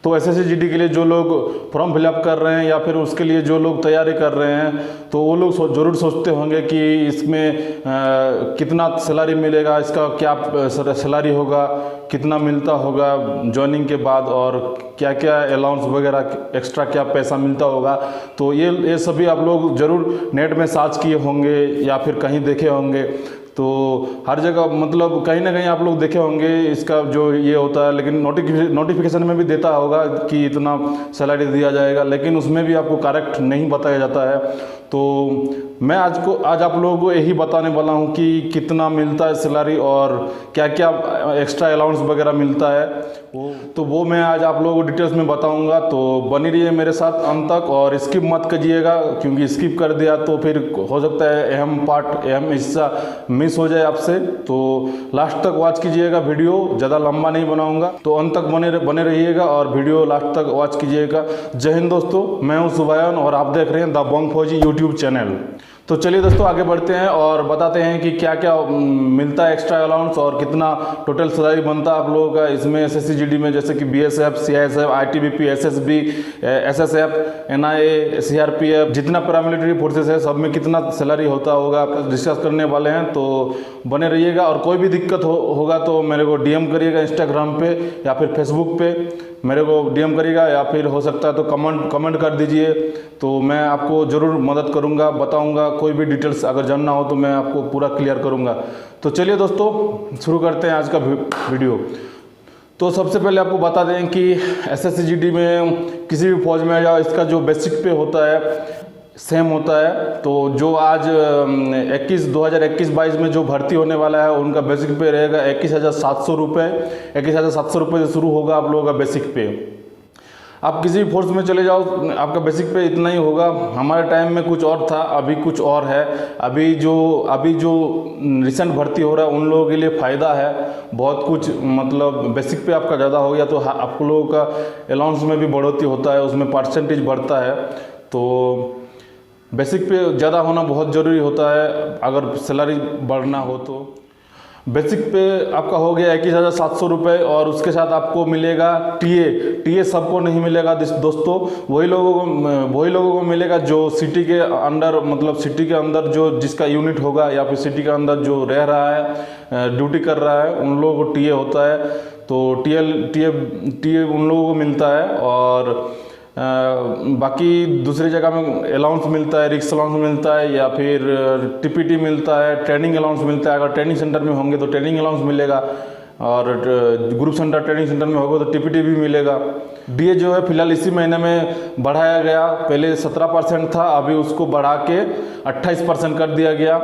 तो SSC-GD के लिए जो लोग फॉर्म फिलअप कर रहे हैं या फिर उसके लिए जो लोग तैयारी कर रहे हैं, तो वो लोग ज़रूर सोचते होंगे कि इसमें कितना सैलरी मिलेगा, इसका क्या सैलरी होगा, कितना मिलता होगा ज्वाइनिंग के बाद, और क्या क्या अलाउंस वगैरह एक्स्ट्रा क्या पैसा मिलता होगा। तो ये सभी आप लोग ज़रूर नेट में सर्च किए होंगे या फिर कहीं देखे होंगे। तो हर जगह मतलब कहीं ना कहीं आप लोग देखे होंगे इसका जो ये होता है, लेकिन नोटिफिकेशन में भी देता होगा कि इतना सैलरी दिया जाएगा, लेकिन उसमें भी आपको करेक्ट नहीं बताया जाता है। तो मैं आज आप लोगों को यही बताने वाला हूँ कि कितना मिलता है सैलरी और क्या क्या एक्स्ट्रा अलाउंस वगैरह मिलता है, वो मैं आज आप लोगों को डिटेल्स में बताऊंगा। तो बनी रहिए मेरे साथ अंत तक और स्किप मत कीजिएगा, क्योंकि स्किप कर दिया तो फिर हो सकता है अहम हिस्सा मिस हो जाए आपसे। तो लास्ट तक वॉच कीजिएगा, वीडियो ज़्यादा लंबा नहीं बनाऊंगा, तो अंत तक बने रहिएगा और वीडियो लास्ट तक वॉच कीजिएगा। जय हिंद दोस्तों, मैं हूं सुभायन और आप देख रहे हैं द बंग फौजी यूट्यूब चैनल। तो चलिए दोस्तों आगे बढ़ते हैं और बताते हैं कि क्या क्या मिलता है एक्स्ट्रा अलाउंस और कितना टोटल सैलरी बनता है आप लोगों का इसमें SSC-GD में, जैसे कि BSF, CISF, ITBP, SSB, SSF, NIA, CRPF, जितना पैरामिलिट्री फोर्सेस है सब में कितना सैलरी होता होगा डिस्कस करने वाले हैं। तो बने रहिएगा और कोई भी दिक्कत होगा तो मेरे को DM करिएगा इंस्टाग्राम पे या फिर फेसबुक पे मेरे को DM करिएगा, या फिर हो सकता है तो कमेंट कर दीजिए, तो मैं आपको ज़रूर मदद करूंगा, बताऊंगा। कोई भी डिटेल्स अगर जानना हो तो मैं आपको पूरा क्लियर करूंगा। तो चलिए दोस्तों शुरू करते हैं आज का वीडियो। तो सबसे पहले आपको बता दें कि SSC-GD में किसी भी फौज में जाओ, इसका जो बेसिक पे होता है सेम होता है। तो जो आज 2021-22 में जो भर्ती होने वाला है उनका बेसिक पे रहेगा 21,700 रुपये। 21,700 रुपये से शुरू होगा आप लोगों का बेसिक पे। आप किसी भी फोर्स में चले जाओ, आपका बेसिक पे इतना ही होगा। हमारे टाइम में कुछ और था, अभी कुछ और है। अभी जो रिसेंट भर्ती हो रहा है उन लोगों के लिए फ़ायदा है बहुत कुछ, मतलब बेसिक पे आपका ज़्यादा हो गया तो आप लोगों का अलाउंस में भी बढ़ोतरी होता है, उसमें परसेंटेज बढ़ता है। तो बेसिक पे ज़्यादा होना बहुत ज़रूरी होता है अगर सैलरी बढ़ना हो। तो बेसिक पे आपका हो गया 21,700 रुपये और उसके साथ आपको मिलेगा टीए सबको नहीं मिलेगा दोस्तों, वही लोगों को मिलेगा जो सिटी के अंडर, मतलब सिटी के अंदर जो जिसका यूनिट होगा या फिर सिटी के अंदर जो रह रहा है, ड्यूटी कर रहा है, उन लोगों को टीए होता है। तो टीए उन लोगों को मिलता है और बाकी दूसरी जगह में अलाउंस मिलता है, रिक्स अलाउंस मिलता है या फिर TPT मिलता है, ट्रेनिंग अलाउंस मिलता है। अगर ट्रेनिंग सेंटर में होंगे तो ट्रेनिंग अलाउंस मिलेगा, और ग्रुप सेंटर ट्रेनिंग सेंटर में होगा तो TPT भी मिलेगा। DA जो है फिलहाल इसी महीने में बढ़ाया गया, पहले 17% था, अभी उसको बढ़ा के 28% कर दिया गया।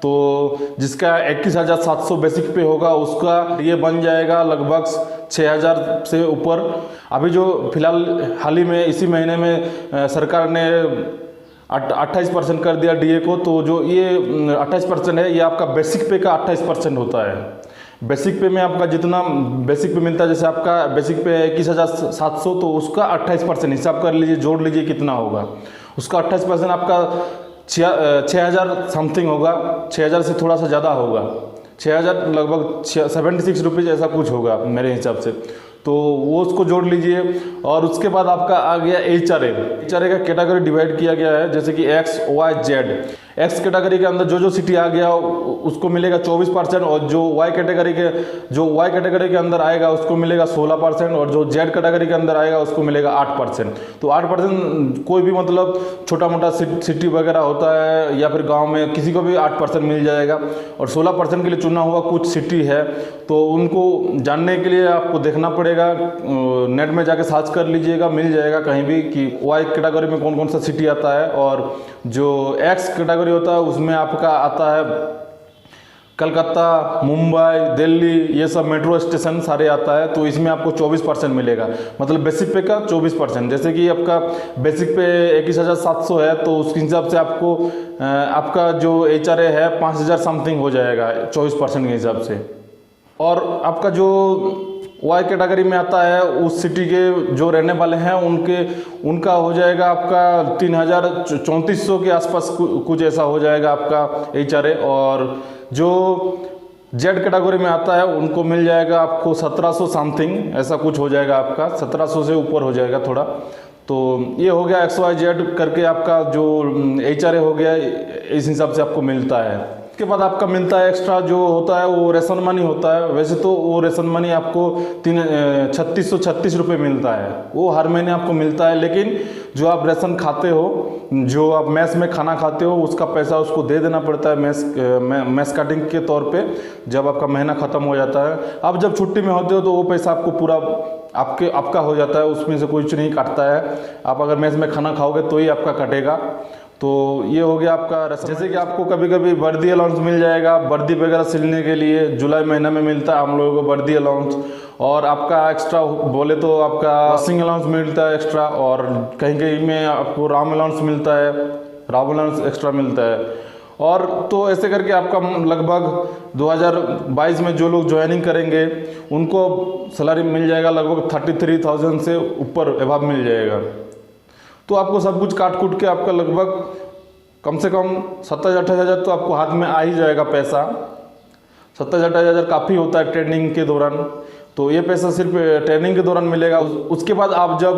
तो जिसका 21,700 बेसिक पे होगा उसका DA बन जाएगा लगभग 6,000 से ऊपर। अभी जो फिलहाल हाल ही में इसी महीने में सरकार ने 28% कर दिया DA को। तो जो ये 28% है ये आपका बेसिक पे का 28% होता है। बेसिक पे में आपका जितना बेसिक पे मिलता है, जैसे आपका बेसिक पे है 21,700 तो उसका 28% हिसाब कर लीजिए, जोड़ लीजिए कितना होगा। उसका 28% आपका 6,000 समथिंग होगा, 6,000 से थोड़ा सा ज़्यादा होगा, 6,000 लगभग 76 रुपीज़ ऐसा कुछ होगा मेरे हिसाब से। तो वो उसको जोड़ लीजिए। और उसके बाद आपका आ गया HRA का कैटेगरी डिवाइड किया गया है, जैसे कि X, Y, Z। X category के अंदर जो सिटी आ गया उसको मिलेगा 24%, और जो Y कैटेगरी के अंदर आएगा उसको मिलेगा 16%, और जो Z कैटेगरी के अंदर आएगा उसको मिलेगा 8%। तो 8% कोई भी मतलब छोटा मोटा सिटी वगैरह होता है या फिर गांव में किसी को भी 8% मिल जाएगा। और 16% के लिए चुना हुआ कुछ सिटी है, तो उनको जानने के लिए आपको देखना पड़ेगा, नेट में जाके सर्च कर लीजिएगा, मिल जाएगा कहीं भी कि Y कैटेगरी में कौन कौन सा सिटी आता है। और जो X कैटेगरी होता है उसमें आपका आता है कलकत्ता, मुंबई, दिल्ली, ये सब मेट्रो स्टेशन सारे आता है। तो इसमें आपको 24% मिलेगा, मतलब बेसिक पे का 24%। जैसे कि आपका बेसिक पे 21,700 है तो उसके हिसाब से आपको आपका जो HRA है 5,000 समथिंग हो जाएगा 24% के हिसाब से। और आपका जो Y कैटेगरी में आता है उस सिटी के जो रहने वाले हैं उनका हो जाएगा आपका 3,3400 के आसपास कुछ ऐसा हो जाएगा आपका HRA। और जो जेड कैटेगरी में आता है उनको मिल जाएगा आपको 1700 समथिंग, ऐसा कुछ हो जाएगा आपका, 1700 से ऊपर हो जाएगा थोड़ा। तो ये हो गया XYZ करके आपका जो HRA हो गया, इस हिसाब से आपको मिलता है। इसके बाद आपका मिलता है एक्स्ट्रा जो होता है वो रेशन मनी होता है। वैसे तो वो रेशन मनी आपको 3636 रुपये मिलता है, वो हर महीने आपको मिलता है। लेकिन जो आप राशन खाते हो, जो आप मैस में खाना खाते हो, उसका पैसा उसको दे देना पड़ता है मैस कटिंग के तौर पे जब आपका महीना ख़त्म हो जाता है। अब जब छुट्टी में होते हो तो वो पैसा आपको पूरा आपका हो जाता है, उसमें से कुछ नहीं काटता है। आप अगर मैस में खाना खाओगे तो ही आपका कटेगा। तो ये हो गया आपका रसम। जैसे कि आपको कभी कभी वर्दी अलाउंस मिल जाएगा, वर्दी वगैरह सिलने के लिए जुलाई महीना में मिलता है हम लोगों को वर्दी अलाउंस। और आपका एक्स्ट्रा बोले तो आपका वॉशिंग अलाउंस मिलता है एक्स्ट्रा, और कहीं कहीं में आपको राम अलाउंस मिलता है, राम अलाउंस एक्स्ट्रा मिलता है। और तो ऐसे करके आपका लगभग 2022 में जो लोग ज्वाइनिंग करेंगे उनको सैलरी मिल जाएगा लगभग 33,000 से ऊपर अभाव मिल जाएगा। तो आपको सब कुछ काट कूट के आपका लगभग कम से कम 27-28 तो आपको हाथ में आ ही जाएगा पैसा। 27-28 काफ़ी होता है ट्रेनिंग के दौरान। तो ये पैसा सिर्फ ट्रेनिंग के दौरान मिलेगा। उसके बाद आप जब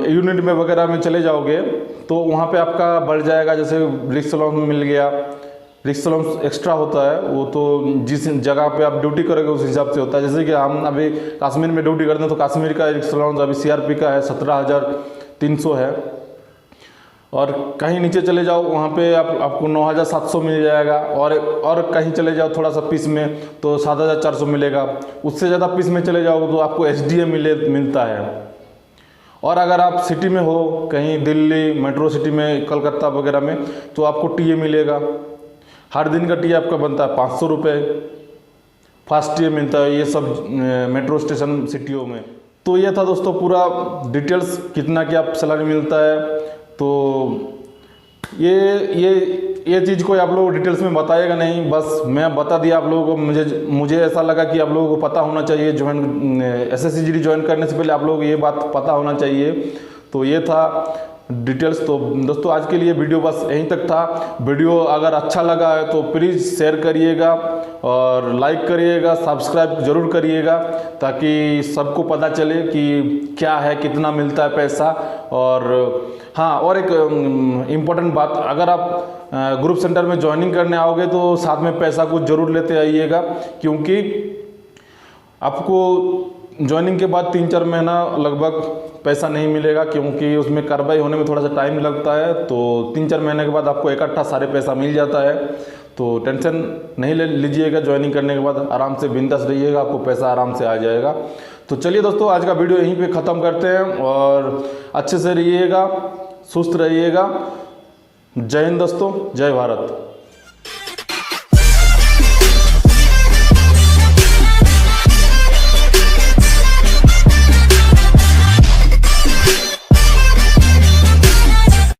यूनिट में वगैरह में चले जाओगे तो वहाँ पे आपका बढ़ जाएगा। जैसे रिक्स अलाउंस मिल गया, रिक्स अलाउंस एक्स्ट्रा होता है, वो तो जिस जगह पे आप ड्यूटी करोगे उस हिसाब से होता है। जैसे कि हम अभी कश्मीर में ड्यूटी करते हैं तो कश्मीर का रिक्स अलाउंस अभी CRP का है 17,300 है। और कहीं नीचे चले जाओ वहाँ पे आपको 9,700 मिल जाएगा। और कहीं चले जाओ थोड़ा सा पीस में तो 7,400 मिलेगा। उससे ज़्यादा पीस में चले जाओ तो आपको SDA मिलता है। और अगर आप सिटी में हो कहीं दिल्ली मेट्रो सिटी में, कलकत्ता वगैरह में, तो आपको TA मिलेगा। हर दिन का TA आपका बनता है 500 रुपये, फास्ट TA मिलता है ये सब मेट्रो स्टेशन सिटियों में। तो ये था दोस्तों पूरा डिटेल्स कितना क्या सैलरी मिलता है। तो ये चीज़ कोई आप लोगों को डिटेल्स में बताएगा नहीं, बस मैं बता दिया आप लोगों को। मुझे ऐसा लगा कि आप लोगों को पता होना चाहिए, SSC ज्वाइन करने से पहले आप लोगों को ये बात पता होना चाहिए। तो ये था डिटेल्स। तो दोस्तों आज के लिए वीडियो बस यहीं तक था। वीडियो अगर अच्छा लगा है तो प्लीज़ शेयर करिएगा और लाइक करिएगा, सब्सक्राइब ज़रूर करिएगा, ताकि सबको पता चले कि क्या है, कितना मिलता है पैसा। और हाँ, और एक इम्पोर्टेंट बात, अगर आप ग्रुप सेंटर में ज्वाइनिंग करने आओगे तो साथ में पैसा कुछ ज़रूर लेते आइएगा, क्योंकि आपको ज्वाइनिंग के बाद 3-4 महीना लगभग पैसा नहीं मिलेगा, क्योंकि उसमें कार्रवाई होने में थोड़ा सा टाइम लगता है। तो 3-4 महीने के बाद आपको इकट्ठा सारे पैसा मिल जाता है। तो टेंशन नहीं ले लीजिएगा, ज्वाइनिंग करने के बाद आराम से बिंदास रहिएगा, आपको पैसा आराम से आ जाएगा। तो चलिए दोस्तों आज का वीडियो यहीं पे ख़त्म करते हैं, और अच्छे से रहिएगा, सुस्त रहिएगा। जय हिंद दोस्तों, जय भारत।